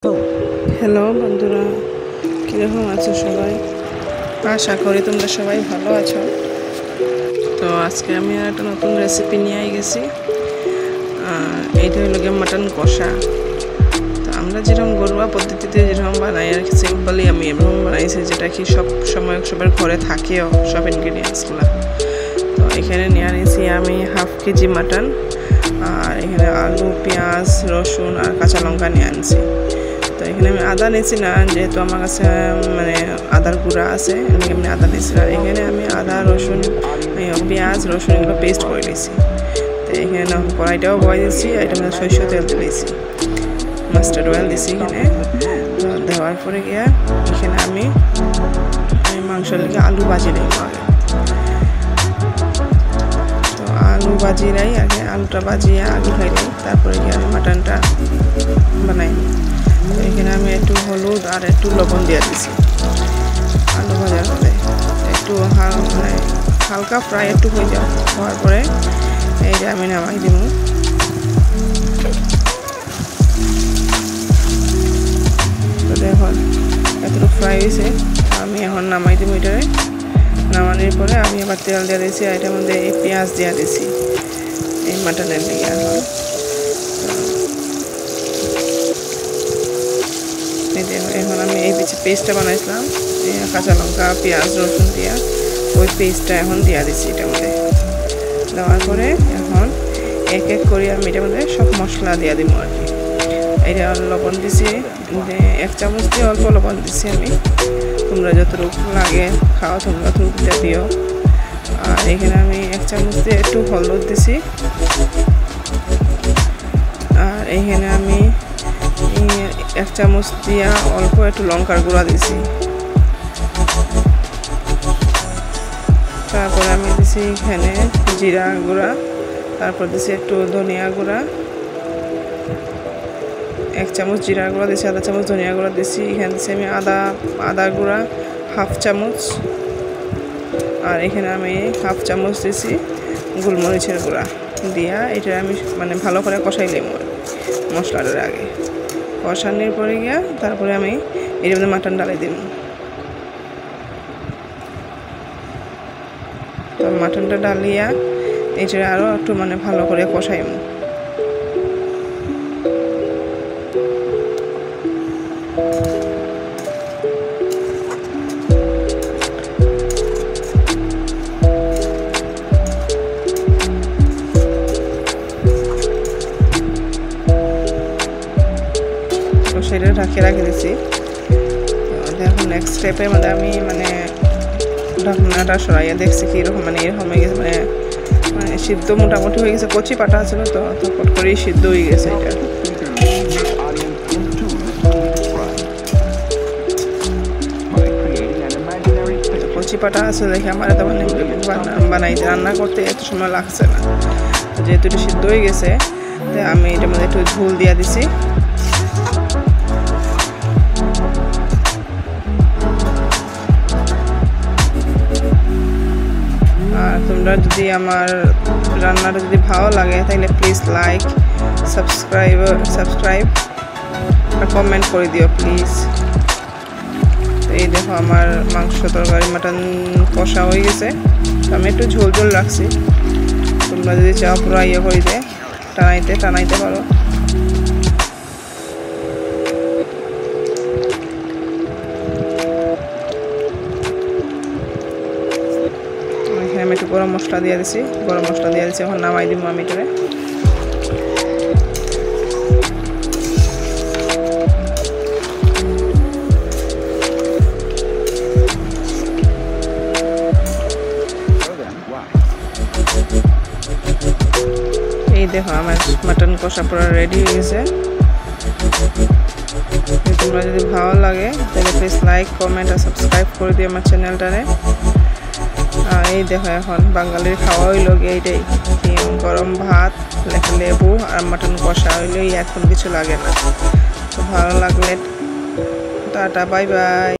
Hello বন্ধুরা, কীরকম আছো সবাই? আশা করি তোমরা সবাই ভালো আছো। তো আজকে আমি একটা নতুন রেসিপি নিয়ে গেছি। এইটা হলো গিয়ে মাটন কষা। তো আমরা যেরকম ঘরোয়া পদ্ধতিতে যেরকম বানাই আর কি, সিম্পলি আমি এরকম বানাইছি, যেটা কি সব সময় সবার ঘরে থাকেও, সব ইনগ্রিডিয়েন্টসগুলো। তো এখানে নিয়ে নিয়েছি আমি 1/2 কেজি মাটন, আর এখানে আলু, পেঁয়াজ, রসুন আর কাঁচা লঙ্কা নিয়ে আনছি। তো এখানে আমি আদা নিয়েছি না, যেহেতু আমার কাছে মানে আদার গুঁড়া আছে, আমি আদা নিয়েছি। আর এখানে আমি আদা, রসুন, পেঁয়াজ, রসুন এগুলো পেস্ট করে নিয়েছি। তো এখানে কড়াইটাও বয় দিয়েছি, এটার মধ্যে সরষের তেল দিয়েছি, মাস্টার্ড অয়েল দিয়েছি এখানে। তো দেওয়ার পরে গিয়ে এখানে আমি মাংসের লিগে আলু ভাজি নেব আগে। তো আলু ভাজিরাই আগে, আলুটা ভাজিয়ে আলু খাইলে তারপরে গিয়ে আমি মাটনটা বানাই। তো এখানে আমি একটু হলুদ আর একটু লবণ দিয়ে দিছি আলু ভাজার মধ্যে। একটু মানে হালকা ফ্রাই একটু হওয়ার পরে এই যে আমি নামাই দিব। তো দেখুন এতটুকু ফ্রাই হয়েছে, আমি এখন নামাই দিব। এটারে নামানোর পরে আমি আবার তেল দিয়ে দিয়েছি, এটার মধ্যে এই পেঁয়াজ দিয়ে দিয়েছি এই মাটনের দিকে। এখন এখন আমি এই পেস্টটা বানাইছিলাম, কাঁচা লঙ্কা, পেঁয়াজ, রসুন দিয়া, ওই পেস্টটা এখন দিয়া দিচ্ছি এটার মধ্যে। দেওয়ার পরে এখন এক এক করে আমি এটার মধ্যে সব মশলা দিয়া দিব আর কি। এটা লবণ দিছি, 1 চামচ দিয়ে অল্প লবণ দিছি আমি। তোমরা যতটুকু লাগে খাও তোমরা ততটুকুটা দিও। আর এখানে আমি 1 চামচ দিয়ে একটু হলুদ দিছি। আর এখানে আমি 1 চামচ দিয়া অল্প একটু লঙ্কার গুঁড়া দিছি। তারপরে আমি দিছি এখানে জিরা গুঁড়া, তারপর দিছি একটু ধনিয়া গুঁড়া, 1 চামচ জিরা গুঁড়া দিছি, 1/2 চামচ ধনিয়া গুঁড়া দিছি। এখানে দিছি আমি আদা গুঁড়া 1/2 চামচ, আর এখানে আমি 1/2 চামচ দিছি গোলমরিচের গুঁড়া দিয়া। এটা আমি মানে ভালো করে কষাইলাম মশলাটার আগে। কষানোর পরে গিয়া তারপরে আমি এর মধ্যে মাটন ডালাই দিব। তো মাটনটা ডালিয়া এটা আরও একটু মানে ভালো করে কষাইম। সেটা রেখে দিচ্ছি। এখন নেক্সট স্টেপের মধ্যে আমি মানে ঢাকনাটা সরাইয়া দেখছি কি এরকম মানে এরকম হয়ে গেছে, মানে সিদ্ধ মোটামুটি হয়ে গেছে। কচি পাটা ছিল তো ফট করেই সিদ্ধ হয়ে গেছে এটা। কচি পাটা আছে দেখে আমার এত মানে বানাইতে রান্না করতে এত সময় লাগছে না, যেহেতু এটা সিদ্ধ হয়ে গেছে। তো আমি এটার মধ্যে একটু ঝোল দিয়ে দিছি। আর তোমরা যদি আমার রান্নাটা যদি ভালো লাগে তাহলে প্লিজ লাইক, সাবস্ক্রাইব আর কমেন্ট করে দিও প্লিজ। এই দেখো আমার মাংস তরকারি মাটন কষা হয়ে গেছে। আমি একটু ঝোল ঝোল রাখছি, তোমরা যদি চাও পুরো ইয়ে করে দে টানাইতে পারো। আমি একটু গরম মশলা দিয়ে দিছি, এখন নামাই দিব আমি এটারে। এই দেখো আমার মাটন কষা পুরো রেডি হয়ে গেছে। তোমরা যদি ভালো লাগে তাহলে প্লিজ লাইক, কমেন্ট আর সাবস্ক্রাইব করে দিও আমার চ্যানেলটারে। আর এই দেখো এখন বাঙালির খাওয়া হইল এইটাই, গরম ভাত, লেবু আর মাটন কষা হইলেই, এখন কিছু লাগে না। তো ভালো লাগলে টাটা, বাই বাই।